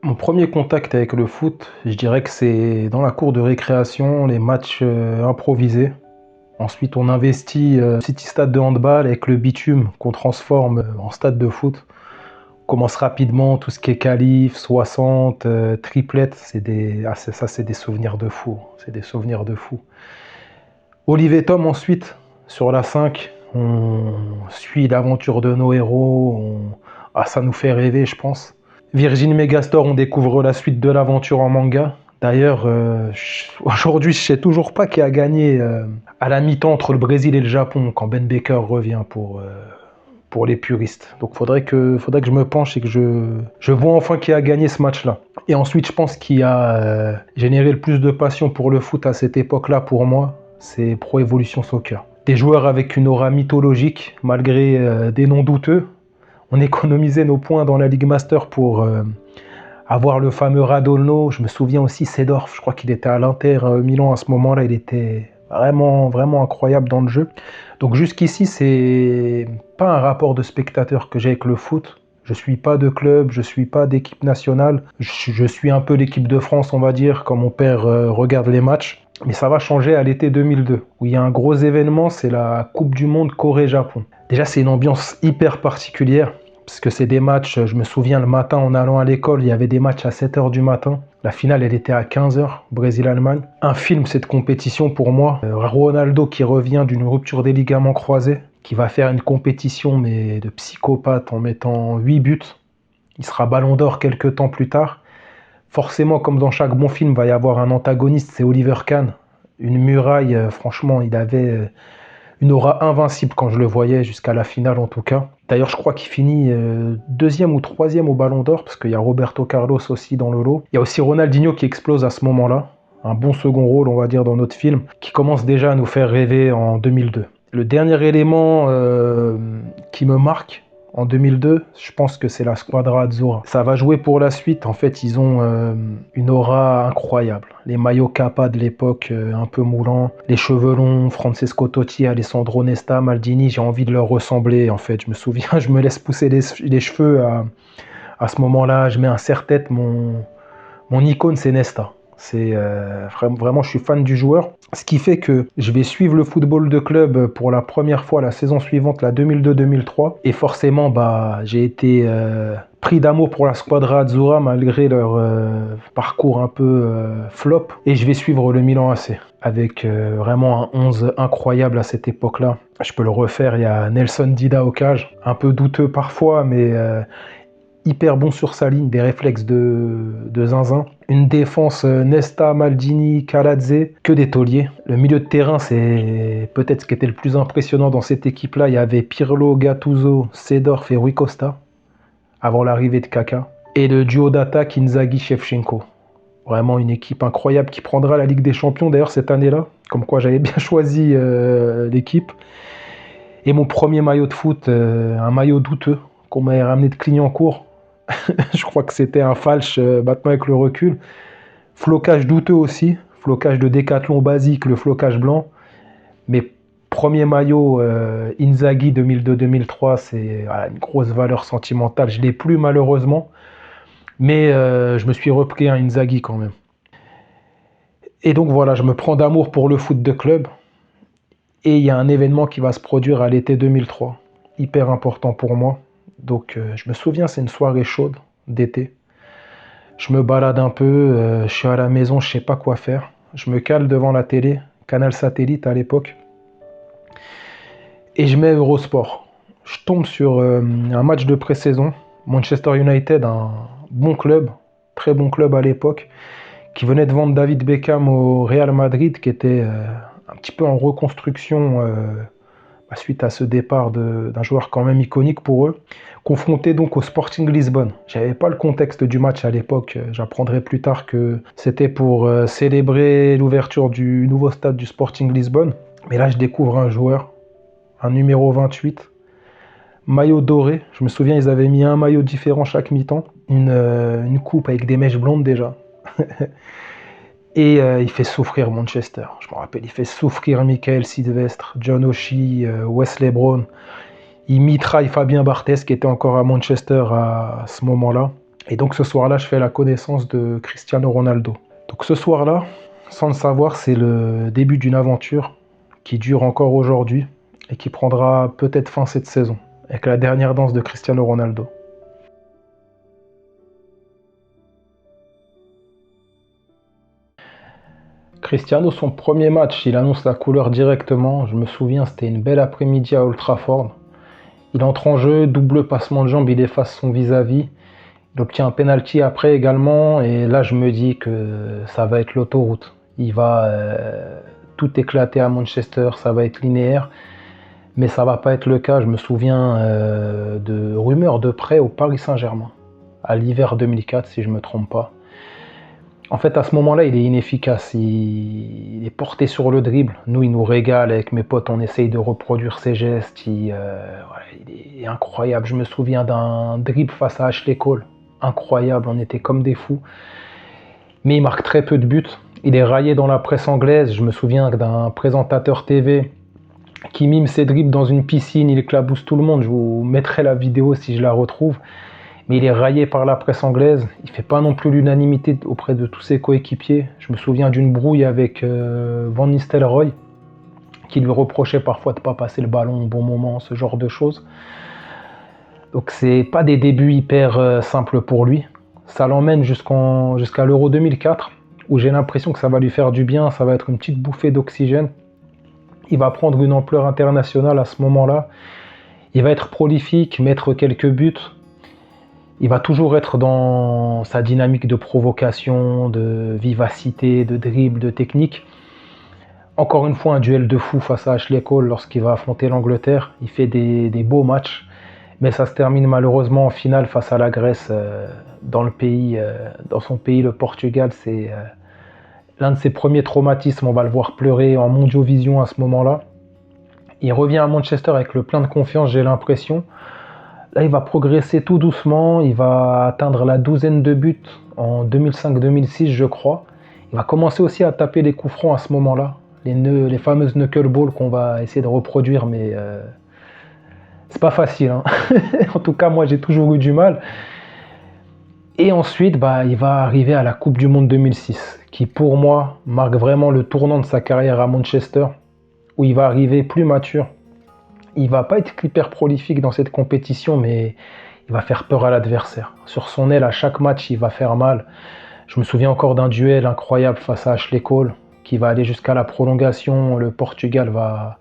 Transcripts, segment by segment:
Mon premier contact avec le foot, je dirais que c'est dans la cour de récréation, les matchs improvisés. Ensuite, on investit petit stade de handball avec le bitume qu'on transforme en stade de foot. On commence rapidement tout ce qui est qualif, 60, triplette. C'est des souvenirs de fou. C'est des souvenirs de fou. Olivier Tom ensuite, sur la 5, on suit l'aventure de nos héros. Ça nous fait rêver, je pense. Virgin Megastore, on découvre la suite de l'aventure en manga. D'ailleurs, aujourd'hui, je sais toujours pas qui a gagné à la mi-temps entre le Brésil et le Japon quand Ben Baker revient pour les puristes. Donc, faudrait que je me penche et que je vois enfin qui a gagné ce match-là. Et ensuite, je pense qui a généré le plus de passion pour le foot à cette époque-là, pour moi, c'est Pro Evolution Soccer. Des joueurs avec une aura mythologique, malgré des noms douteux. On économisait nos points dans la Ligue Master pour avoir le fameux Radolno. Je me souviens aussi Seedorf, je crois qu'il était à l'Inter Milan à ce moment-là. Il était vraiment, vraiment incroyable dans le jeu. Donc jusqu'ici, c'est pas un rapport de spectateur que j'ai avec le foot. Je suis pas de club, je suis pas d'équipe nationale. Je suis un peu l'équipe de France, on va dire, quand mon père regarde les matchs. Mais ça va changer à l'été 2002, où il y a un gros événement, c'est la Coupe du Monde Corée-Japon. Déjà, c'est une ambiance hyper particulière, parce que c'est des matchs, je me souviens le matin en allant à l'école, il y avait des matchs à 7h du matin. La finale, elle était à 15h, Brésil-Allemagne. Un film, cette compétition pour moi. Ronaldo qui revient d'une rupture des ligaments croisés, qui va faire une compétition mais de psychopathe en mettant 8 buts. Il sera ballon d'or quelques temps plus tard. Forcément, comme dans chaque bon film, il va y avoir un antagoniste, c'est Oliver Kahn. Une muraille, franchement, il avait une aura invincible quand je le voyais, jusqu'à la finale en tout cas. D'ailleurs, je crois qu'il finit deuxième ou troisième au Ballon d'Or, parce qu'il y a Roberto Carlos aussi dans le lot. Il y a aussi Ronaldinho qui explose à ce moment-là. Un bon second rôle, on va dire, dans notre film, qui commence déjà à nous faire rêver en 2002. Le dernier élément qui me marque, en 2002, je pense que c'est la Squadra Azzurra. Ça va jouer pour la suite. En fait, ils ont une aura incroyable. Les maillots Kappa de l'époque, un peu moulants. Les cheveux longs, Francesco Totti, Alessandro Nesta, Maldini, j'ai envie de leur ressembler. En fait, je me souviens, je me laisse pousser les cheveux à ce moment-là. Je mets un serre-tête. Mon icône, c'est Nesta. C'est vraiment, je suis fan du joueur. Ce qui fait que je vais suivre le football de club pour la première fois la saison suivante, la 2002-2003. Et forcément, j'ai été pris d'amour pour la Squadra Azzurra malgré leur parcours un peu flop. Et je vais suivre le Milan AC avec vraiment un 11 incroyable à cette époque-là. Je peux le refaire, il y a Nelson Dida au cage. Un peu douteux parfois, mais hyper bon sur sa ligne, des réflexes de zinzin. Une défense Nesta, Maldini, Kaladze, que des tauliers. Le milieu de terrain, c'est peut-être ce qui était le plus impressionnant dans cette équipe-là. Il y avait Pirlo, Gattuso, Seedorf et Rui Costa, avant l'arrivée de Kaka. Et le duo d'attaque Inzaghi, Shevchenko. Vraiment une équipe incroyable qui prendra la Ligue des Champions d'ailleurs cette année-là. Comme quoi j'avais bien choisi l'équipe. Et mon premier maillot de foot, un maillot douteux qu'on m'avait ramené de Clignancourt. Je crois que c'était un falche, maintenant avec le recul. Flocage douteux aussi, flocage de Décathlon basique, le flocage blanc. Mais premier maillot Inzaghi 2002-2003, c'est une grosse valeur sentimentale. Je ne l'ai plus malheureusement, mais je me suis repris un Inzaghi quand même. Et donc voilà, je me prends d'amour pour le foot de club. Et il y a un événement qui va se produire à l'été 2003, hyper important pour moi. Donc je me souviens, c'est une soirée chaude d'été. Je me balade un peu, je suis à la maison, je sais pas quoi faire. Je me cale devant la télé, Canal Satellite à l'époque. Et je mets Eurosport. Je tombe sur un match de pré-saison. Manchester United, un bon club, très bon club à l'époque, qui venait de vendre David Beckham au Real Madrid, qui était un petit peu en reconstruction suite à ce départ d'un joueur quand même iconique pour eux, confronté donc au Sporting Lisbonne. J'avais pas le contexte du match à l'époque, j'apprendrai plus tard que c'était pour célébrer l'ouverture du nouveau stade du Sporting Lisbonne. Mais là je découvre un joueur, un numéro 28, maillot doré. Je me souviens, ils avaient mis un maillot différent chaque mi-temps, une coupe avec des mèches blondes déjà. Et il fait souffrir Manchester. Je me rappelle, il fait souffrir Michael Sylvestre, John O'Shea, Wesley Brown. Il mitraille Fabien Barthez qui était encore à Manchester à ce moment-là. Et donc ce soir-là, je fais la connaissance de Cristiano Ronaldo. Donc ce soir-là, sans le savoir, c'est le début d'une aventure qui dure encore aujourd'hui et qui prendra peut-être fin cette saison, avec la dernière danse de Cristiano Ronaldo. Cristiano, son premier match, il annonce la couleur directement. Je me souviens, c'était une belle après-midi à Old Trafford. Il entre en jeu, double passement de jambes, il efface son vis-à-vis. Il obtient un penalty après également. Et là, je me dis que ça va être l'autoroute. Il va tout éclater à Manchester, ça va être linéaire. Mais ça va pas être le cas. Je me souviens de rumeurs de prêt au Paris Saint-Germain, à l'hiver 2004, si je me trompe pas. En fait, à ce moment-là, il est inefficace. Il est porté sur le dribble. Nous, il nous régale. Avec mes potes, on essaye de reproduire ses gestes. Il est incroyable. Je me souviens d'un dribble face à Ashley Cole. Incroyable, on était comme des fous. Mais il marque très peu de buts. Il est raillé dans la presse anglaise. Je me souviens d'un présentateur TV qui mime ses dribbles dans une piscine. Il éclabousse tout le monde. Je vous mettrai la vidéo si je la retrouve. Mais il est raillé par la presse anglaise. Il ne fait pas non plus l'unanimité auprès de tous ses coéquipiers. Je me souviens d'une brouille avec Van Nistelrooy, qui lui reprochait parfois de ne pas passer le ballon au bon moment, ce genre de choses. Donc c'est pas des débuts hyper simples pour lui. Ça l'emmène jusqu'à l'Euro 2004, où j'ai l'impression que ça va lui faire du bien, ça va être une petite bouffée d'oxygène. Il va prendre une ampleur internationale à ce moment-là. Il va être prolifique, mettre quelques buts. Il va toujours être dans sa dynamique de provocation, de vivacité, de dribble, de technique. Encore une fois, un duel de fou face à Ashley Cole lorsqu'il va affronter l'Angleterre. Il fait des beaux matchs, mais ça se termine malheureusement en finale face à la Grèce dans son pays, le Portugal. C'est l'un de ses premiers traumatismes. On va le voir pleurer en Mondiovision à ce moment-là. Il revient à Manchester avec le plein de confiance, j'ai l'impression. Là, il va progresser tout doucement, il va atteindre la douzaine de buts en 2005-2006, je crois. Il va commencer aussi à taper les coups francs à ce moment-là, les fameuses knuckleballs qu'on va essayer de reproduire, mais c'est pas facile, hein. En tout cas, moi, j'ai toujours eu du mal. Et ensuite, il va arriver à la Coupe du Monde 2006, qui pour moi marque vraiment le tournant de sa carrière à Manchester, où il va arriver plus mature. Il va pas être hyper prolifique dans cette compétition, mais il va faire peur à l'adversaire. Sur son aile, à chaque match, il va faire mal. Je me souviens encore d'un duel incroyable face à Ashley Cole, qui va aller jusqu'à la prolongation. Le Portugal va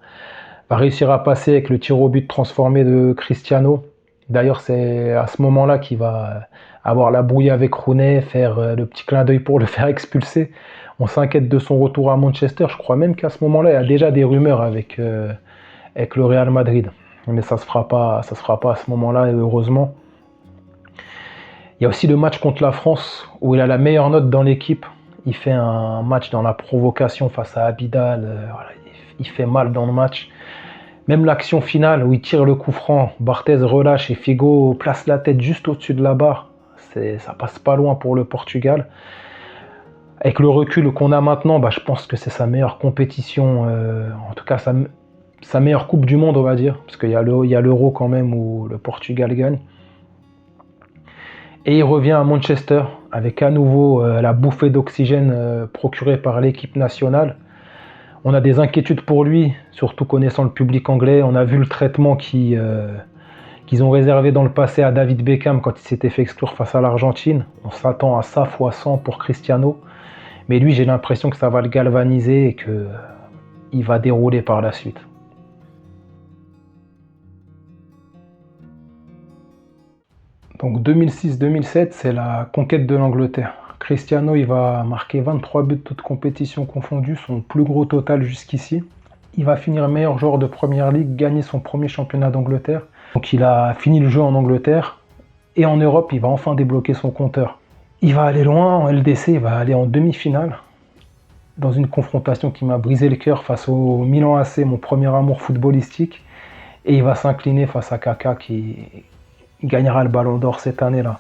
réussir à passer avec le tir au but transformé de Cristiano. D'ailleurs, c'est à ce moment-là qu'il va avoir la brouille avec Rooney, faire le petit clin d'œil pour le faire expulser. On s'inquiète de son retour à Manchester. Je crois même qu'à ce moment-là, il y a déjà des rumeurs avec le Real Madrid. Mais ça se fera pas à ce moment-là, et heureusement. Il y a aussi le match contre la France, où il a la meilleure note dans l'équipe. Il fait un match dans la provocation face à Abidal. Il fait mal dans le match. Même l'action finale, où il tire le coup franc, Barthez relâche et Figo place la tête juste au-dessus de la barre. Ça passe pas loin pour le Portugal. Avec le recul qu'on a maintenant, je pense que c'est sa meilleure compétition, en tout cas sa meilleure Coupe du Monde, on va dire, parce qu'il y a l'Euro quand même où le Portugal gagne. Et il revient à Manchester avec à nouveau la bouffée d'oxygène procurée par l'équipe nationale. On a des inquiétudes pour lui, surtout connaissant le public anglais. On a vu le traitement qu'ils ont réservé dans le passé à David Beckham quand il s'était fait exclure face à l'Argentine. On s'attend à ça fois 100 pour Cristiano. Mais lui, j'ai l'impression que ça va le galvaniser et qu'il va dérouler par la suite. Donc 2006-2007, c'est la conquête de l'Angleterre. Cristiano, il va marquer 23 buts toutes compétitions confondues, son plus gros total jusqu'ici. Il va finir meilleur joueur de Première Ligue, gagner son premier championnat d'Angleterre. Donc il a fini le jeu en Angleterre et en Europe, il va enfin débloquer son compteur. Il va aller loin en LDC, il va aller en demi-finale dans une confrontation qui m'a brisé le cœur face au Milan AC, mon premier amour footballistique. Et il va s'incliner face à Kaka qui gagnera le Ballon d'Or cette année-là.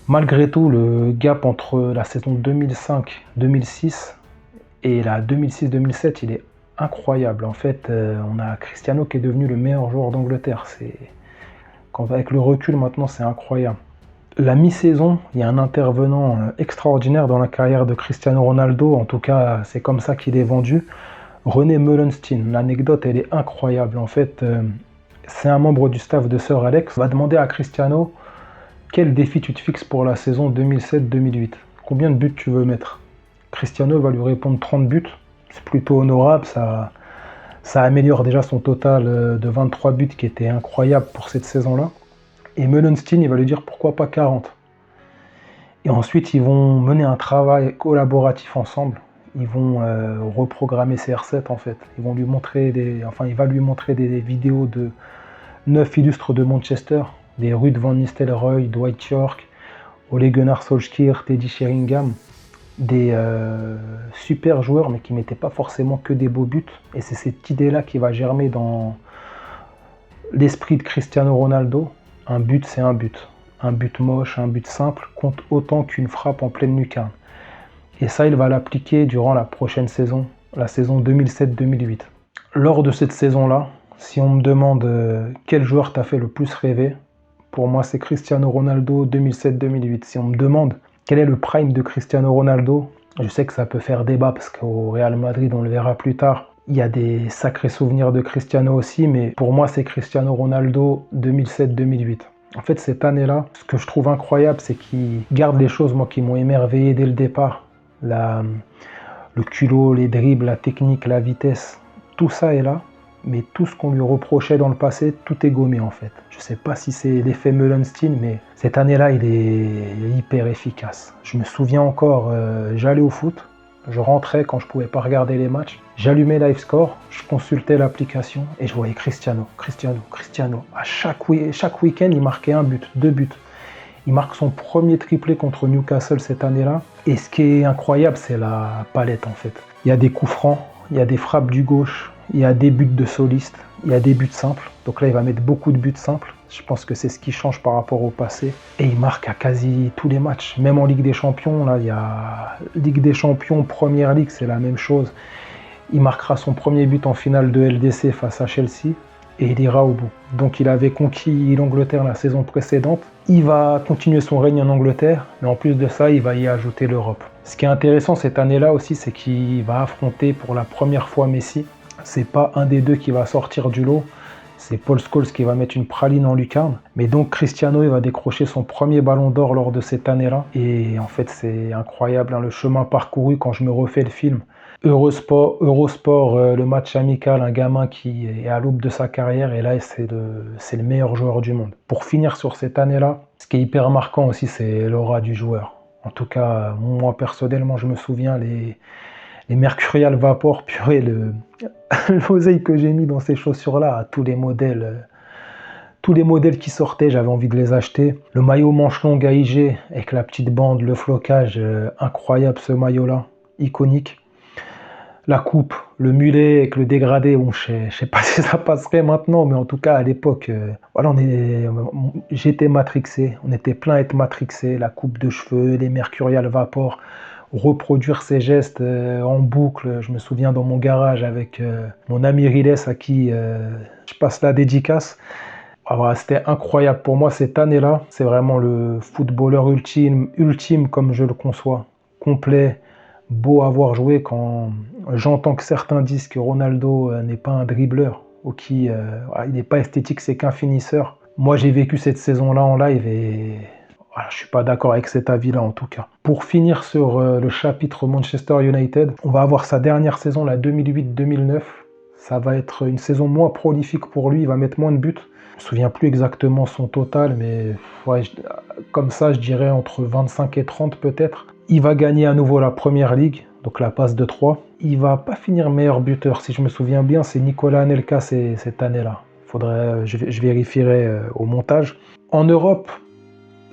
Malgré tout, le gap entre la saison 2005-2006 et la 2006-2007, il est incroyable. En fait, on a Cristiano qui est devenu le meilleur joueur d'Angleterre. Avec le recul maintenant, c'est incroyable. La mi-saison, il y a un intervenant extraordinaire dans la carrière de Cristiano Ronaldo, en tout cas c'est comme ça qu'il est vendu, René Meulensteen. L'anecdote elle est incroyable. En fait, c'est un membre du staff de Sir Alex, va demander à Cristiano quel défi tu te fixes pour la saison 2007-2008. Combien de buts tu veux mettre? Cristiano va lui répondre 30 buts. C'est plutôt honorable, ça améliore déjà son total de 23 buts qui était incroyable pour cette saison-là. Et Meulensteen, il va lui dire pourquoi pas 40. Et ensuite, ils vont mener un travail collaboratif ensemble. Ils vont reprogrammer CR7 en fait. Ils vont lui montrer il va lui montrer des vidéos de 9 illustres de Manchester, des Ruud van Nistelrooy, Dwight York, Ole Gunnar Solskjaer, Teddy Sheringham, des super joueurs mais qui ne mettaient pas forcément que des beaux buts. Et c'est cette idée-là qui va germer dans l'esprit de Cristiano Ronaldo. Un but, c'est un but. Un but moche, un but simple compte autant qu'une frappe en pleine lucarne. Et ça, il va l'appliquer durant la prochaine saison, la saison 2007-2008. Lors de cette saison-là, si on me demande quel joueur t'a fait le plus rêver, pour moi c'est Cristiano Ronaldo 2007-2008. Si on me demande quel est le prime de Cristiano Ronaldo, je sais que ça peut faire débat parce qu'au Real Madrid, on le verra plus tard, il y a des sacrés souvenirs de Cristiano aussi, mais pour moi c'est Cristiano Ronaldo 2007-2008. En fait, cette année-là, ce que je trouve incroyable, c'est qu'il garde les choses, moi, qui m'ont émerveillé dès le départ. Le culot, les dribbles, la technique, la vitesse, tout ça est là. Mais tout ce qu'on lui reprochait dans le passé, tout est gommé en fait. Je ne sais pas si c'est l'effet Meulensteen, mais cette année-là, il est hyper efficace. Je me souviens encore, j'allais au foot, je rentrais quand je ne pouvais pas regarder les matchs, j'allumais LiveScore, je consultais l'application et je voyais Cristiano. À chaque week-end, il marquait un but, 2 buts. Il marque son premier triplé contre Newcastle cette année-là. Et ce qui est incroyable, c'est la palette en fait. Il y a des coups francs, il y a des frappes du gauche, il y a des buts de soliste, il y a des buts simples. Donc là, il va mettre beaucoup de buts simples. Je pense que c'est ce qui change par rapport au passé. Et il marque à quasi tous les matchs. Même en Ligue des Champions, là, il y a Ligue des Champions, Première Ligue, c'est la même chose. Il marquera son premier but en finale de LDC face à Chelsea. Et il ira au bout. Donc il avait conquis l'Angleterre la saison précédente. Il va continuer son règne en Angleterre, mais en plus de ça, il va y ajouter l'Europe. Ce qui est intéressant cette année-là aussi, c'est qu'il va affronter pour la première fois Messi. C'est pas un des deux qui va sortir du lot, c'est Paul Scholes qui va mettre une praline en lucarne. Mais donc Cristiano, il va décrocher son premier ballon d'or lors de cette année-là. Et en fait, c'est incroyable le chemin parcouru quand je me refais le film. Eurosport, le match amical, un gamin qui est à l'aube de sa carrière et là c'est le meilleur joueur du monde. Pour finir sur cette année-là, ce qui est hyper marquant aussi, c'est l'aura du joueur. En tout cas, moi personnellement, je me souviens les Mercurial Vapor, purée, l'oseille que j'ai mis dans ces chaussures-là, tous les modèles qui sortaient, j'avais envie de les acheter. Le maillot manche longue AIG avec la petite bande, le flocage, incroyable ce maillot-là, iconique. La coupe, le mulet avec le dégradé, bon, je sais pas si ça passerait maintenant, mais en tout cas à l'époque, voilà, j'étais matrixé, on était plein à être matrixé, la coupe de cheveux, les Mercurial Vapor, reproduire ces gestes en boucle. Je me souviens dans mon garage avec mon ami Riles à qui je passe la dédicace. Ah, voilà, c'était incroyable pour moi cette année-là, c'est vraiment le footballeur ultime comme je le conçois, complet. Beau à voir jouer quand j'entends que certains disent que Ronaldo n'est pas un dribbleur ou qu'il n'est pas esthétique, c'est qu'un finisseur. Moi, j'ai vécu cette saison-là en live et voilà, je ne suis pas d'accord avec cet avis-là en tout cas. Pour finir sur le chapitre Manchester United, on va avoir sa dernière saison, la 2008-2009. Ça va être une saison moins prolifique pour lui, il va mettre moins de buts. Je ne me souviens plus exactement son total, mais ouais, comme ça, je dirais entre 25 et 30 peut-être. Il va gagner à nouveau la Première Ligue, donc la passe de 3. Il va pas finir meilleur buteur, si je me souviens bien, c'est Nicolas Anelka cette année-là. Je vérifierai au montage. En Europe,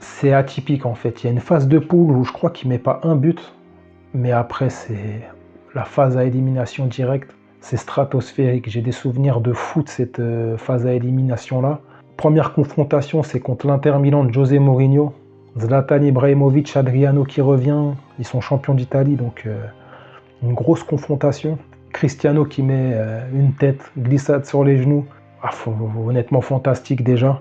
c'est atypique en fait. Il y a une phase de poule où je crois qu'il met pas un but, mais après c'est la phase à élimination directe. C'est stratosphérique. J'ai des souvenirs de foot cette phase à élimination-là. Première confrontation, c'est contre l'Inter Milan de José Mourinho. Zlatan Ibrahimovic, Adriano qui revient, ils sont champions d'Italie, donc une grosse confrontation. Cristiano qui met une tête, glissade sur les genoux, honnêtement fantastique déjà.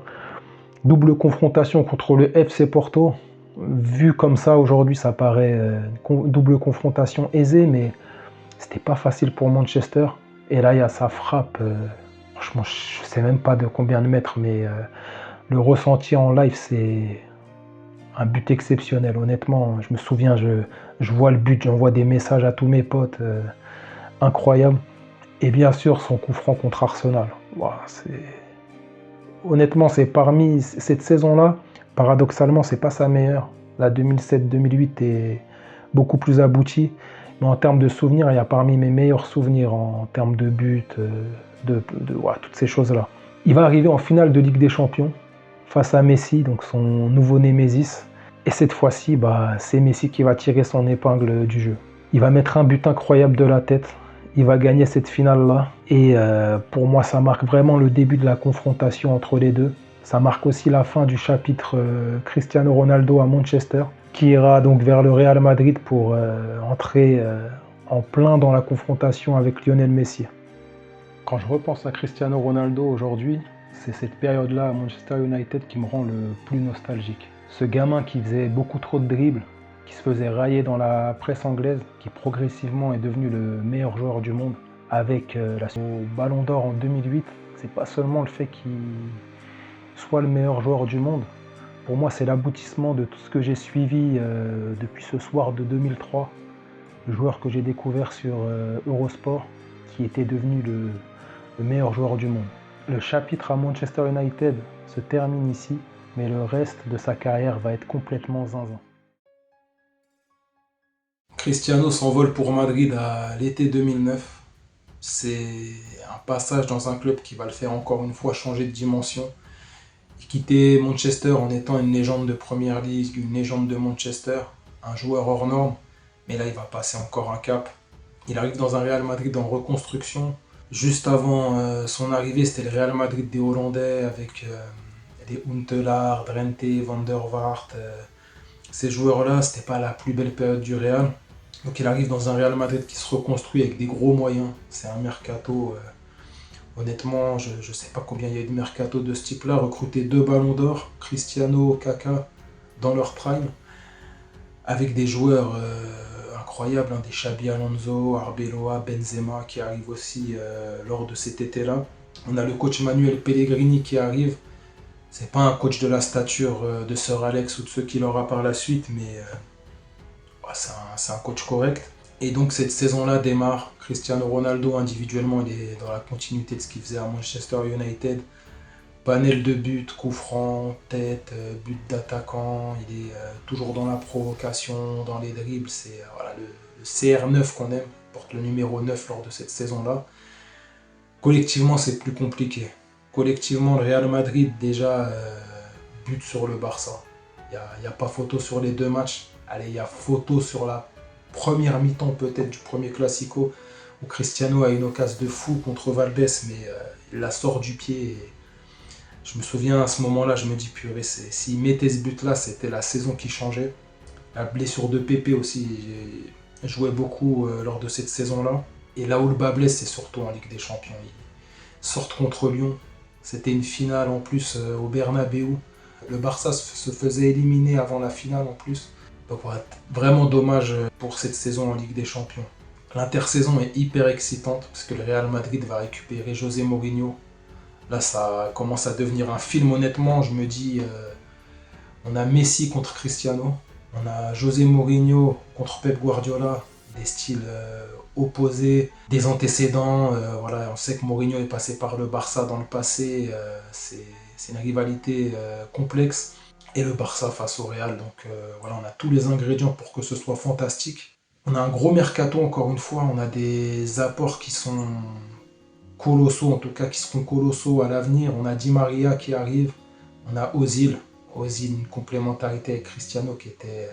Double confrontation contre le FC Porto. Vu comme ça, aujourd'hui, ça paraît double confrontation aisée, mais c'était pas facile pour Manchester. Et là, il y a sa frappe. Franchement, je sais même pas de combien de mètres, mais le ressenti en live, c'est un but exceptionnel. Honnêtement, je me souviens, je vois le but, j'envoie des messages à tous mes potes. Incroyable. Et bien sûr, son coup franc contre Arsenal. Ouah, honnêtement, c'est parmi cette saison-là, paradoxalement, c'est pas sa meilleure. La 2007-2008 est beaucoup plus aboutie. Mais en termes de souvenirs, il y a parmi mes meilleurs souvenirs en termes de buts, ouais, toutes ces choses-là. Il va arriver en finale de Ligue des Champions face à Messi, donc son nouveau némésis. Et cette fois-ci, c'est Messi qui va tirer son épingle du jeu. Il va mettre un but incroyable de la tête. Il va gagner cette finale-là. Et pour moi, ça marque vraiment le début de la confrontation entre les deux. Ça marque aussi la fin du chapitre Cristiano Ronaldo à Manchester, qui ira donc vers le Real Madrid pour entrer en plein dans la confrontation avec Lionel Messi. Quand je repense à Cristiano Ronaldo aujourd'hui, c'est cette période-là à Manchester United qui me rend le plus nostalgique. Ce gamin qui faisait beaucoup trop de dribbles, qui se faisait railler dans la presse anglaise, qui progressivement est devenu le meilleur joueur du monde, avec au Ballon d'Or en 2008, c'est pas seulement le fait qu'il soit le meilleur joueur du monde. Pour moi, c'est l'aboutissement de tout ce que j'ai suivi depuis ce soir de 2003. Le joueur que j'ai découvert sur Eurosport, qui était devenu le meilleur joueur du monde. Le chapitre à Manchester United se termine ici, mais le reste de sa carrière va être complètement zinzin. Cristiano s'envole pour Madrid à l'été 2009. C'est un passage dans un club qui va le faire encore une fois changer de dimension. Il quittait Manchester en étant une légende de Première Ligue, une légende de Manchester, un joueur hors norme, mais là il va passer encore un cap. Il arrive dans un Real Madrid en reconstruction. Juste avant son arrivée, c'était le Real Madrid des Hollandais avec des Huntelaar, Drenthe, Van der Vaart. Ces joueurs-là, c'était pas la plus belle période du Real. Donc il arrive dans un Real Madrid qui se reconstruit avec des gros moyens. C'est un mercato. Honnêtement, je ne sais pas combien il y a eu de mercato de ce type-là. Recruter 2 ballons d'or, Cristiano, Kaka, dans leur prime, avec des joueurs incroyables, des Xabi Alonso, Arbeloa, Benzema qui arrivent aussi lors de cet été-là. On a le coach Manuel Pellegrini qui arrive. C'est pas un coach de la stature de Sir Alex ou de ceux qu'il aura par la suite, mais c'est un coach correct. Et donc cette saison-là démarre. Cristiano Ronaldo individuellement, il est dans la continuité de ce qu'il faisait à Manchester United. Panel de buts, coups francs, tête, but d'attaquant. Il est toujours dans la provocation, dans les dribbles. C'est le CR9 qu'on aime, porte le numéro 9 lors de cette saison-là. Collectivement, c'est plus compliqué. Collectivement, le Real Madrid déjà bute sur le Barça. Il n'y a pas photo sur les 2 matchs. Allez, il y a photo sur la première mi-temps peut-être du premier Classico où Cristiano a une occasion de fou contre Valdés, mais il la sort du pied. Et je me souviens à ce moment-là, je me dis purée, s'il mettait ce but-là, c'était la saison qui changeait. La blessure de Pepe aussi jouait beaucoup lors de cette saison-là. Et là où le bas blesse, c'est surtout en Ligue des Champions. Ils sortent contre Lyon. C'était une finale en plus au Bernabéu. Le Barça se faisait éliminer avant la finale en plus. Donc voilà, vraiment dommage pour cette saison en Ligue des Champions. L'intersaison est hyper excitante parce que le Real Madrid va récupérer José Mourinho. Là, ça commence à devenir un film, honnêtement. Je me dis, on a Messi contre Cristiano, on a José Mourinho contre Pep Guardiola, des styles opposés, des antécédents. Voilà, on sait que Mourinho est passé par le Barça dans le passé. C'est une rivalité complexe. Et le Barça face au Real. Donc voilà, on a tous les ingrédients pour que ce soit fantastique. On a un gros mercato encore une fois, on a des apports qui sont colossaux, en tout cas qui seront colossaux à l'avenir. On a Di Maria qui arrive, on a Ozil, une complémentarité avec Cristiano qui était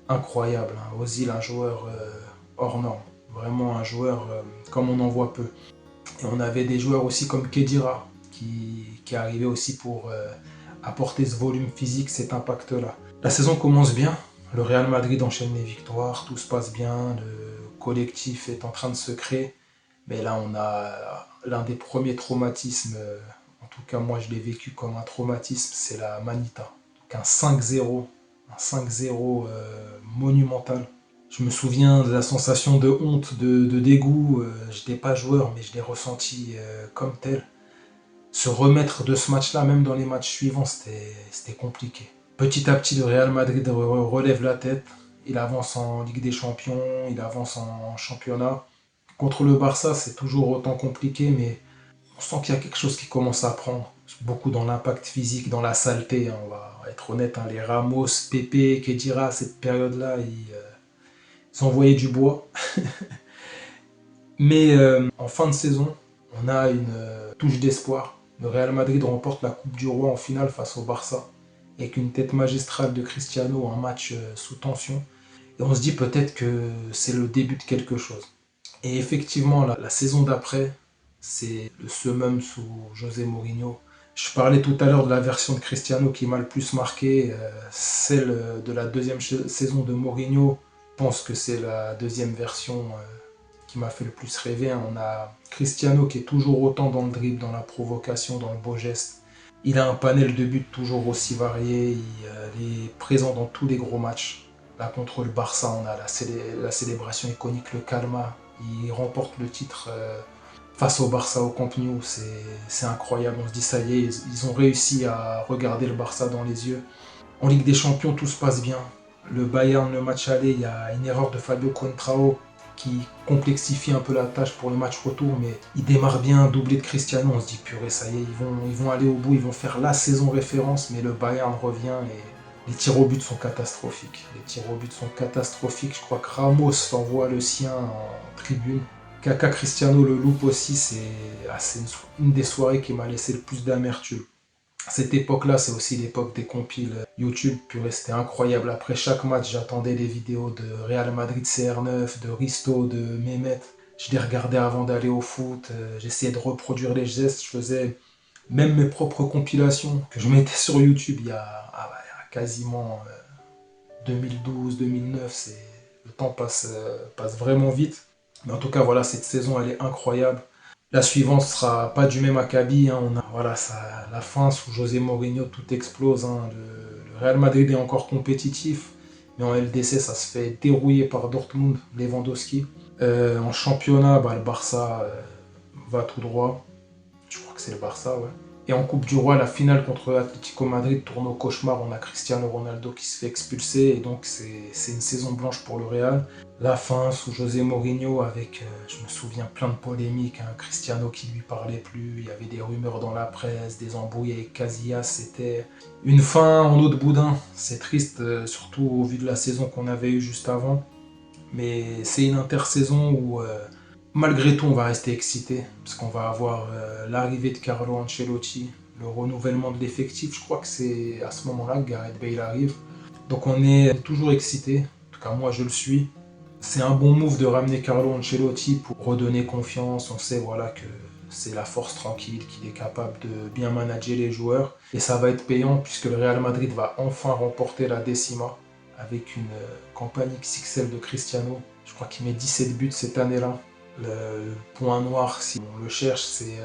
incroyable. Ozil, un joueur hors norme, vraiment un joueur comme on en voit peu. Et on avait des joueurs aussi comme Khedira qui arrivait aussi pour apporter ce volume physique, cet impact-là. La saison commence bien, le Real Madrid enchaîne les victoires, tout se passe bien, le collectif est en train de se créer. Mais là, on a l'un des premiers traumatismes, en tout cas moi je l'ai vécu comme un traumatisme, c'est la Manita. Donc un 5-0, un 5-0 monumental. Je me souviens de la sensation de honte, de dégoût. Je n'étais pas joueur, mais je l'ai ressenti comme tel. Se remettre de ce match-là, même dans les matchs suivants, c'était compliqué. Petit à petit, le Real Madrid relève la tête. Il avance en Ligue des Champions, il avance en championnat. Contre le Barça, c'est toujours autant compliqué, mais on sent qu'il y a quelque chose qui commence à prendre. Beaucoup dans l'impact physique, dans la saleté, hein, on va être honnête. Hein, les Ramos, Pepe, Kedira, cette période-là, ils envoyaient du bois. Mais en fin de saison, on a une touche d'espoir. Le Real Madrid remporte la Coupe du Roi en finale face au Barça, avec une tête magistrale de Cristiano, un match sous tension. Et on se dit peut-être que c'est le début de quelque chose. Et effectivement, la saison d'après, c'est le summum sous José Mourinho. Je parlais tout à l'heure de la version de Cristiano qui m'a le plus marqué, celle de la deuxième saison de Mourinho. Je pense que c'est la deuxième version qui m'a fait le plus rêver. Hein. On a Cristiano qui est toujours autant dans le dribble, dans la provocation, dans le beau geste. Il a un panel de buts toujours aussi varié, il est présent dans tous les gros matchs. Là contre le Barça, on a la célébration iconique, le Calma. Il remporte le titre face au Barça au Camp Nou, c'est incroyable. On se dit ça y est, ils ont réussi à regarder le Barça dans les yeux. En Ligue des Champions, tout se passe bien. Le Bayern, le match aller, il y a une erreur de Fabio Contrao qui complexifie un peu la tâche pour le match retour, mais il démarre bien, doublé de Cristiano, on se dit purée, ça y est, ils vont aller au bout, ils vont faire la saison référence, mais le Bayern revient et les tirs au but sont catastrophiques. Les tirs au but sont catastrophiques, je crois que Ramos envoie le sien en tribune. Kaka Cristiano le loupe aussi, c'est une des soirées qui m'a laissé le plus d'amertume. À cette époque-là, c'est aussi l'époque des compiles YouTube. Purée, c'était incroyable. Après chaque match, j'attendais les vidéos de Real Madrid CR9, de Risto, de Mehmet. Je les regardais avant d'aller au foot. J'essayais de reproduire les gestes. Je faisais même mes propres compilations que je mettais sur YouTube il y a, il y a quasiment 2012-2009. Le temps passe vraiment vite. Mais en tout cas, voilà, cette saison, elle est incroyable. La suivante sera pas du même acabit. Hein. On a voilà, la fin sous José Mourinho, tout explose. Hein. Le Real Madrid est encore compétitif, mais en LDC, ça se fait dérouiller par Dortmund, Lewandowski. En championnat, le Barça va tout droit. Je crois que c'est le Barça, ouais. Et en Coupe du Roi, la finale contre Atlético Madrid tourne au cauchemar. On a Cristiano Ronaldo qui se fait expulser et donc c'est une saison blanche pour le Real. La fin sous José Mourinho avec, je me souviens, plein de polémiques. Hein, Cristiano qui lui parlait plus, il y avait des rumeurs dans la presse, des embrouilles avec Casillas. C'était une fin en eau de boudin. C'est triste, surtout au vu de la saison qu'on avait eue juste avant. Mais c'est une intersaison où malgré tout, on va rester excité parce qu'on va avoir l'arrivée de Carlo Ancelotti, le renouvellement de l'effectif. Je crois que c'est à ce moment-là que Gareth Bale arrive. Donc on est toujours excité. En tout cas, moi, je le suis. C'est un bon move de ramener Carlo Ancelotti pour redonner confiance. On sait voilà que c'est la force tranquille, qu'il est capable de bien manager les joueurs. Et ça va être payant puisque le Real Madrid va enfin remporter la Décima avec une campagne XXL de Cristiano. Je crois qu'il met 17 buts cette année-là. Le point noir, si on le cherche, c'est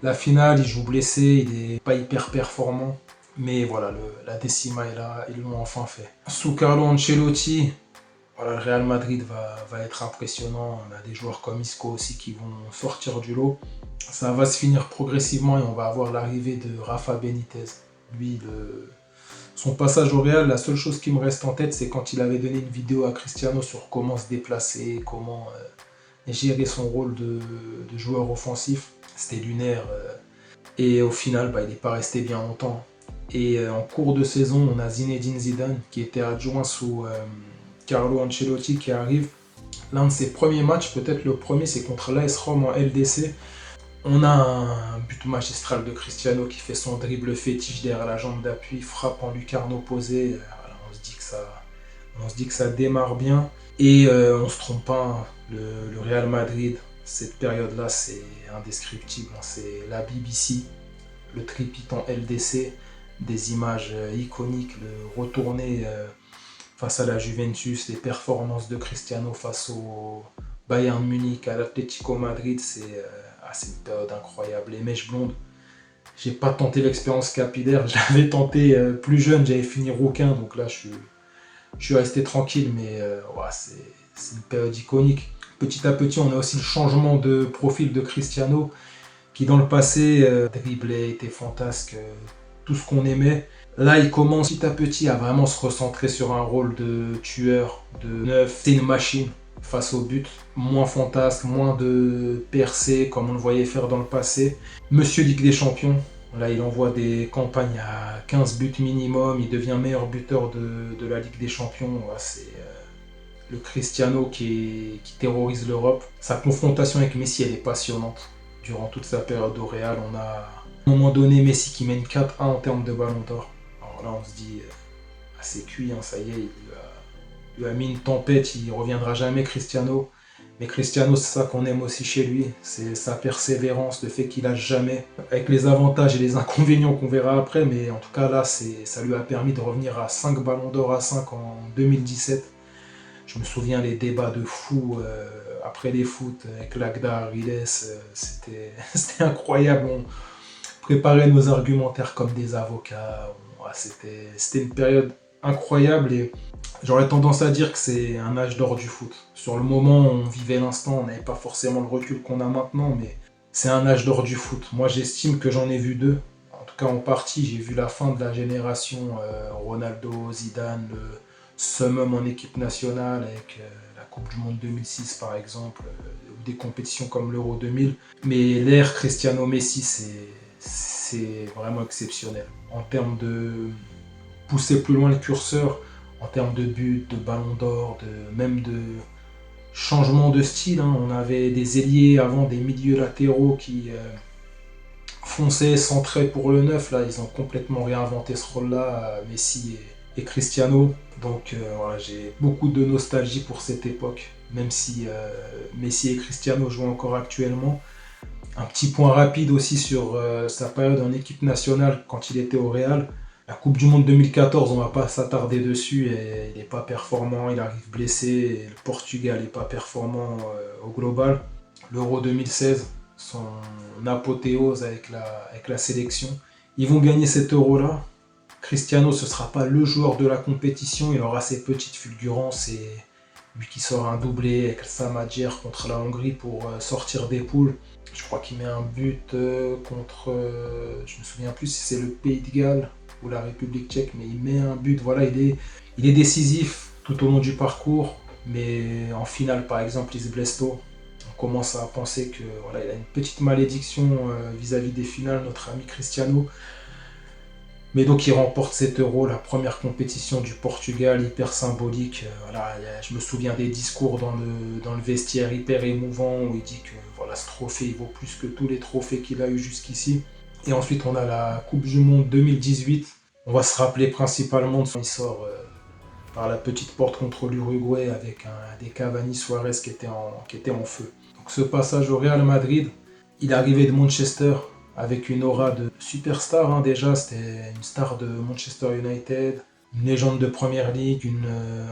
la finale. Il joue blessé, il n'est pas hyper performant. Mais voilà, la décima est là, ils l'ont enfin fait. Sous Carlo Ancelotti, voilà, le Real Madrid va être impressionnant. On a des joueurs comme Isco aussi qui vont sortir du lot. Ça va se finir progressivement et on va avoir l'arrivée de Rafa Benitez. Lui, son passage au Real, la seule chose qui me reste en tête, c'est quand il avait donné une vidéo à Cristiano sur comment se déplacer, comment gérer son rôle de joueur offensif. C'était lunaire. Et au final, il n'est pas resté bien longtemps. Et en cours de saison, on a Zinedine Zidane qui était adjoint sous Carlo Ancelotti qui arrive. L'un de ses premiers matchs, peut-être le premier, c'est contre l'AS Rome en LDC. On a un but magistral de Cristiano qui fait son dribble fétiche derrière la jambe d'appui, frappe en lucarne opposée. Voilà, on se dit que ça démarre bien. Et on se trompe pas, hein, le Real Madrid, cette période-là, c'est indescriptible. Hein, c'est la BBC, le tripit en LDC, des images iconiques, le retourné face à la Juventus, les performances de Cristiano face au Bayern Munich, à l'Atlético Madrid, c'est une période incroyable. Les mèches blondes, J'ai pas tenté l'expérience capillaire, j'avais tenté plus jeune, j'avais fini rouquin, donc là je suis resté tranquille, mais ouais, c'est une période iconique. Petit à petit, on a aussi le changement de profil de Cristiano, qui dans le passé driblait, était fantasque, tout ce qu'on aimait. Là, il commence petit à petit à vraiment se recentrer sur un rôle de tueur, de neuf. C'est une machine face au but, moins fantasque, moins de percées comme on le voyait faire dans le passé. Monsieur Ligue des Champions, là il envoie des campagnes à 15 buts minimum, il devient meilleur buteur de la Ligue des Champions. Ouais, c'est le Cristiano qui terrorise l'Europe. Sa confrontation avec Messi, elle est passionnante. Durant toute sa période au Real, on a à un moment donné Messi qui mène 4-1 en termes de ballon d'or. Alors là, on se dit, c'est cuit, hein, ça y est, il lui a mis une tempête, il ne reviendra jamais Cristiano. Mais Cristiano, c'est ça qu'on aime aussi chez lui, c'est sa persévérance, le fait qu'il lâche jamais, avec les avantages et les inconvénients qu'on verra après, mais en tout cas là, ça lui a permis de revenir à 5 ballons d'or à 5 en 2017. Je me souviens les débats de fous après les foot avec Lagda, Ariles, c'était incroyable. On préparait nos argumentaires comme des avocats. Ouais, c'était une période incroyable et j'aurais tendance à dire que c'est un âge d'or du foot. Sur le moment, on vivait l'instant, on n'avait pas forcément le recul qu'on a maintenant, mais c'est un âge d'or du foot. Moi, j'estime que j'en ai vu deux. En tout cas, en partie, j'ai vu la fin de la génération Ronaldo, Zidane, le summum en équipe nationale avec la Coupe du Monde 2006 par exemple, ou des compétitions comme l'Euro 2000. Mais l'ère Cristiano Messi, c'est vraiment exceptionnel. En termes de pousser plus loin le curseur, en termes de but, de ballon d'or, même de changement de style. Hein. On avait des ailiers avant, des milieux latéraux qui fonçaient, centraient pour le neuf. Là, ils ont complètement réinventé ce rôle-là, Messi et Cristiano. Donc voilà, j'ai beaucoup de nostalgie pour cette époque, même si Messi et Cristiano jouent encore actuellement. Un petit point rapide aussi sur sa période en équipe nationale quand il était au Real. La Coupe du Monde 2014, on ne va pas s'attarder dessus, et il n'est pas performant, il arrive blessé, et le Portugal n'est pas performant au global. L'Euro 2016, son apothéose avec la sélection. Ils vont gagner cet Euro-là. Cristiano, ce ne sera pas le joueur de la compétition, il aura ses petites fulgurances, et lui qui sort un doublé avec Sam Adjer contre la Hongrie pour sortir des poules. Je crois qu'il met un but contre, je me souviens plus si c'est le Pays de Galles ou la République tchèque, mais il met un but, voilà, il est décisif tout au long du parcours, mais en finale par exemple il se blesse tôt. On commence à penser que voilà, il a une petite malédiction vis-à-vis des finales, notre ami Cristiano. Mais donc il remporte cet Euro, la première compétition du Portugal, hyper symbolique. Voilà, je me souviens des discours dans le vestiaire hyper émouvant où il dit que voilà, ce trophée il vaut plus que tous les trophées qu'il a eu jusqu'ici. Et ensuite on a la Coupe du Monde 2018. On va se rappeler principalement de son sort par la petite porte contre l'Uruguay avec des Cavani Suarez qui étaient en feu. Donc ce passage au Real Madrid, il est arrivé de Manchester avec une aura de superstar, hein, déjà, c'était une star de Manchester United, une légende de Première League,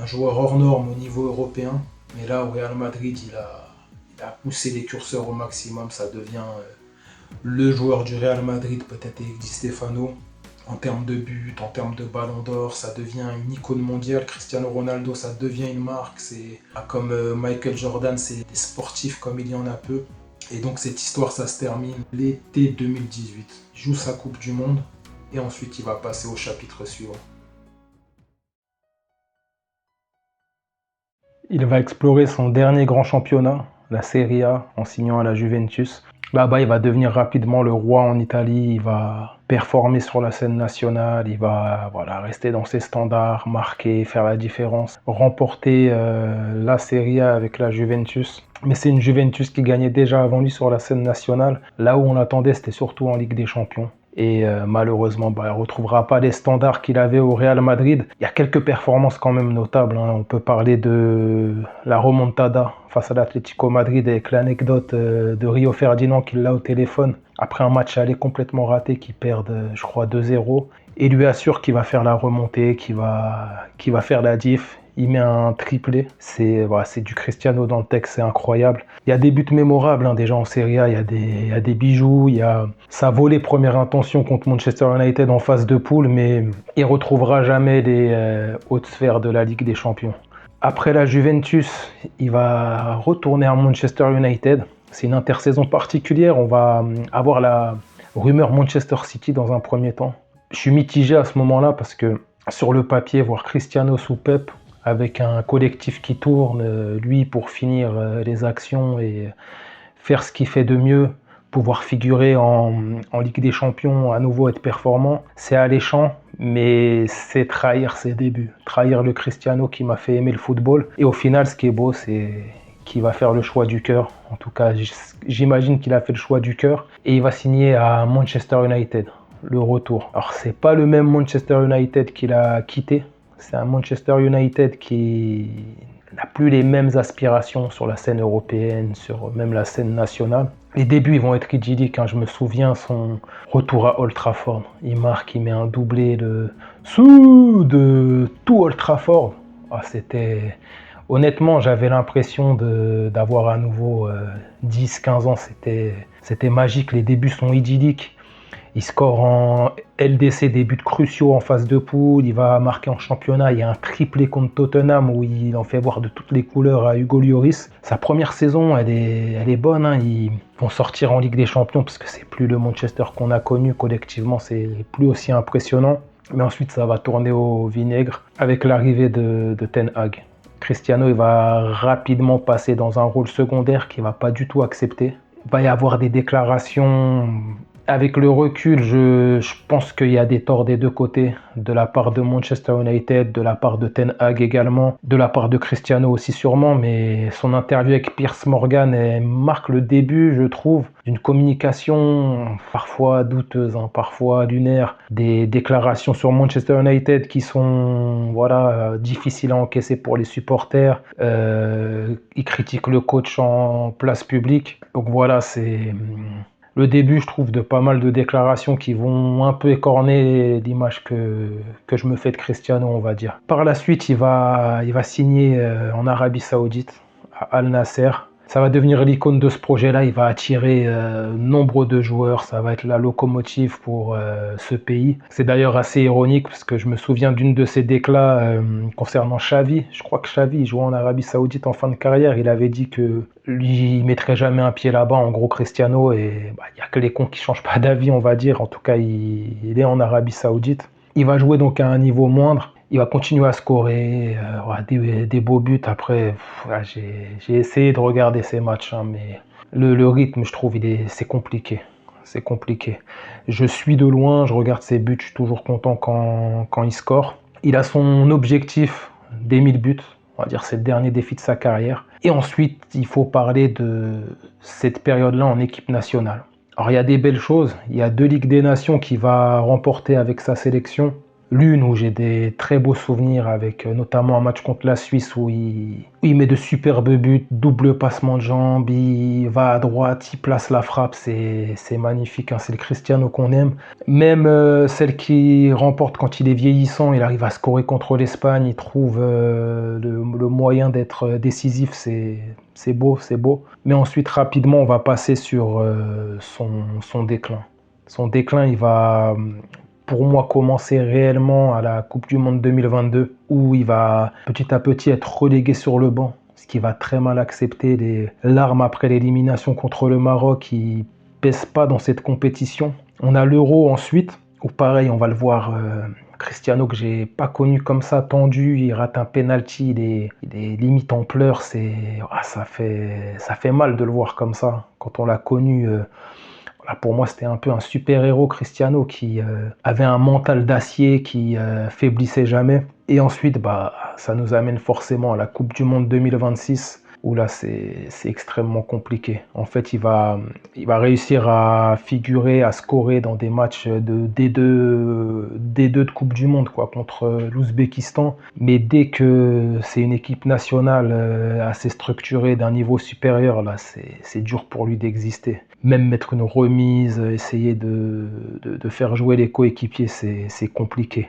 un joueur hors norme au niveau européen. Mais là, au Real Madrid, il a poussé les curseurs au maximum, ça devient le joueur du Real Madrid, peut-être avec Di Stefano. En termes de but, en termes de ballon d'or, ça devient une icône mondiale. Cristiano Ronaldo, ça devient une marque. C'est comme Michael Jordan, c'est des sportifs comme il y en a peu. Et donc cette histoire, ça se termine l'été 2018. Il joue sa Coupe du Monde et ensuite il va passer au chapitre suivant. Il va explorer son dernier grand championnat, la Serie A, en signant à la Juventus. Là-bas, il va devenir rapidement le roi en Italie, il va performer sur la scène nationale, il va rester dans ses standards, marquer, faire la différence, remporter la Serie A avec la Juventus. Mais c'est une Juventus qui gagnait déjà avant lui sur la scène nationale. Là où on l'attendait, c'était surtout en Ligue des Champions. Et malheureusement, il ne retrouvera pas les standards qu'il avait au Real Madrid. Il y a quelques performances quand même notables. Hein. On peut parler de la remontada face à l'Atlético Madrid avec l'anecdote de Rio Ferdinand qui l'a au téléphone après un match aller complètement raté, qui perdent, je crois, 2-0. Et lui assure qu'il va faire la remontée, qu'il va faire la diff. il met un triplé. C'est du Cristiano dans le texte, c'est incroyable. Il y a des buts mémorables, hein, déjà en Serie A, il y a des bijoux, ça a volé première intention contre Manchester United en phase de poule, mais il retrouvera jamais les hautes sphères de la Ligue des Champions. Après la Juventus, il va retourner à Manchester United. C'est une intersaison particulière, on va avoir la rumeur Manchester City dans un premier temps. Je suis mitigé à ce moment-là parce que sur le papier, voir Cristiano sous Pep avec un collectif qui tourne, lui pour finir les actions et faire ce qu'il fait de mieux, pouvoir figurer en Ligue des Champions, à nouveau être performant, c'est alléchant, mais c'est trahir ses débuts, trahir le Cristiano qui m'a fait aimer le football. Et au final, ce qui est beau, c'est qu'il va faire le choix du cœur. En tout cas, j'imagine qu'il a fait le choix du cœur et il va signer à Manchester United, le retour. Alors, c'est pas le même Manchester United qu'il a quitté. C'est un Manchester United qui n'a plus les mêmes aspirations sur la scène européenne, sur même la scène nationale. Les débuts ils vont être idylliques, hein. Je me souviens son retour à Old Trafford. Il marque, il met un doublé de tout Old Trafford. Ah, honnêtement, j'avais l'impression d'avoir à nouveau 10-15 ans. C'était magique, les débuts sont idylliques. Il score en LDC des buts cruciaux en phase de poule, il va marquer en championnat, il y a un triplé contre Tottenham où il en fait voir de toutes les couleurs à Hugo Lloris. Sa première saison, elle est bonne, hein. Ils vont sortir en Ligue des Champions parce que c'est plus le Manchester qu'on a connu collectivement, c'est plus aussi impressionnant. Mais ensuite, ça va tourner au vinaigre avec l'arrivée de Ten Hag. Cristiano, il va rapidement passer dans un rôle secondaire qu'il ne va pas du tout accepter. Il va y avoir des déclarations. Avec le recul, je pense qu'il y a des torts des deux côtés, de la part de Manchester United, de la part de Ten Hag également, de la part de Cristiano aussi sûrement, mais son interview avec Piers Morgan marque le début, je trouve, d'une communication parfois douteuse, hein, parfois lunaire, des déclarations sur Manchester United qui sont difficiles à encaisser pour les supporters. Il critique le coach en place publique, donc voilà, c'est le début, je trouve, de pas mal de déclarations qui vont un peu écorner l'image que je me fais de Cristiano, on va dire. Par la suite, il va signer en Arabie Saoudite, à Al Nasser. Ça va devenir l'icône de ce projet-là, il va attirer nombre de joueurs, ça va être la locomotive pour ce pays. C'est d'ailleurs assez ironique parce que je me souviens d'une de ses déclats concernant Xavi. Je crois que Xavi jouait en Arabie Saoudite en fin de carrière, il avait dit que lui, il mettrait jamais un pied là-bas, en gros Cristiano, et il n'y a que les cons qui changent pas d'avis, on va dire. En tout cas, il est en Arabie Saoudite. Il va jouer donc à un niveau moindre. Il va continuer à scorer des beaux buts. Après, j'ai essayé de regarder ces matchs, hein, mais le rythme, je trouve, c'est compliqué. C'est compliqué. Je suis de loin, je regarde ses buts, je suis toujours content quand il score. Il a son objectif des 1000 buts, on va dire c'est le dernier défi de sa carrière. Et ensuite, il faut parler de cette période-là en équipe nationale. Alors, il y a des belles choses. Il y a 2 Ligues des Nations qu'il va remporter avec sa sélection. L'une où j'ai des très beaux souvenirs avec notamment un match contre la Suisse où il met de superbes buts, double passement de jambes, il va à droite, il place la frappe, c'est magnifique, hein, c'est le Cristiano qu'on aime. Même celle qu'il remporte quand il est vieillissant, il arrive à scorer contre l'Espagne, il trouve le moyen d'être décisif, c'est beau, c'est beau. Mais ensuite rapidement on va passer sur son déclin. Son déclin, il va pour moi commencer réellement à la Coupe du Monde 2022 où il va petit à petit être relégué sur le banc, ce qui va très mal accepter. Les larmes après l'élimination contre le Maroc, il pèse pas dans cette compétition. On a l'Euro ensuite où pareil, on va le voir Cristiano que j'ai pas connu comme ça, tendu, il rate un penalty, il est limite en pleurs, ça fait mal de le voir comme ça. Quand on l'a connu pour moi, c'était un peu un super-héros, Cristiano, qui avait un mental d'acier, qui faiblissait jamais. Et ensuite, ça nous amène forcément à la Coupe du Monde 2026, où là, c'est extrêmement compliqué. En fait, il va réussir à figurer, à scorer dans des matchs de D2 de Coupe du Monde, quoi, contre l'Ouzbékistan. Mais dès que c'est une équipe nationale assez structurée, d'un niveau supérieur, là, c'est dur pour lui d'exister. Même mettre une remise, essayer de faire jouer les coéquipiers, c'est compliqué.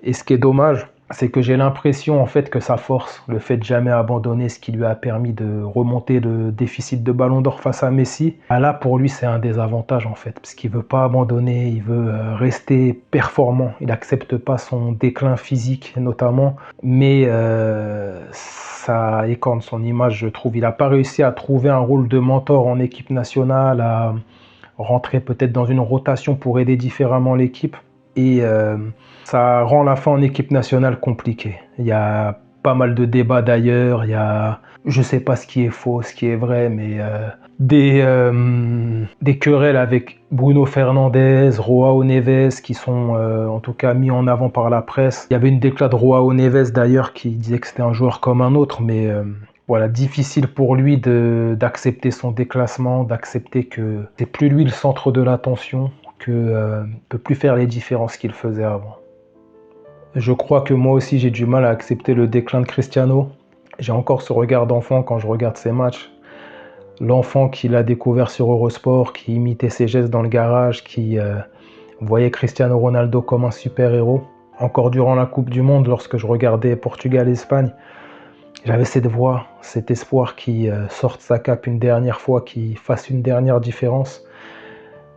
Et ce qui est dommage, c'est que j'ai l'impression en fait que sa force, le fait de jamais abandonner, ce qui lui a permis de remonter le déficit de Ballon d'Or face à Messi, ah là pour lui c'est un désavantage en fait, parce qu'il veut pas abandonner, il veut rester performant, il n'accepte pas son déclin physique notamment, mais ça écorne son image je trouve. Il n'a pas réussi à trouver un rôle de mentor en équipe nationale, à rentrer peut-être dans une rotation pour aider différemment l'équipe. Et ça rend la fin en équipe nationale compliquée. Il y a pas mal de débats d'ailleurs. Il y a, je sais pas ce qui est faux, ce qui est vrai, mais des querelles avec Bruno Fernandes, João Neves, qui sont en tout cas mis en avant par la presse. Il y avait une déclat de João Neves d'ailleurs qui disait que c'était un joueur comme un autre, mais voilà, difficile pour lui d'accepter son déclassement, d'accepter que c'est plus lui le centre de l'attention, que peut plus faire les différences qu'il faisait avant. Je crois que moi aussi j'ai du mal à accepter le déclin de Cristiano. J'ai encore ce regard d'enfant quand je regarde ses matchs. L'enfant qu'il a découvert sur Eurosport, qui imitait ses gestes dans le garage, qui voyait Cristiano Ronaldo comme un super-héros. Encore durant la Coupe du Monde, lorsque je regardais Portugal-Espagne, j'avais cette voix, cet espoir qui sorte sa cape une dernière fois, qui fasse une dernière différence.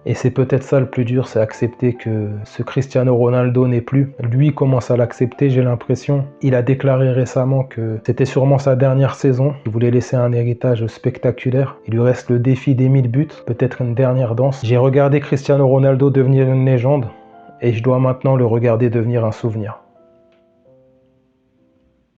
Et c'est peut-être ça le plus dur, c'est accepter que ce Cristiano Ronaldo n'est plus. Lui commence à l'accepter, j'ai l'impression. Il a déclaré récemment que c'était sûrement sa dernière saison. Il voulait laisser un héritage spectaculaire. Il lui reste le défi des 1000 buts, peut-être une dernière danse. J'ai regardé Cristiano Ronaldo devenir une légende et je dois maintenant le regarder devenir un souvenir.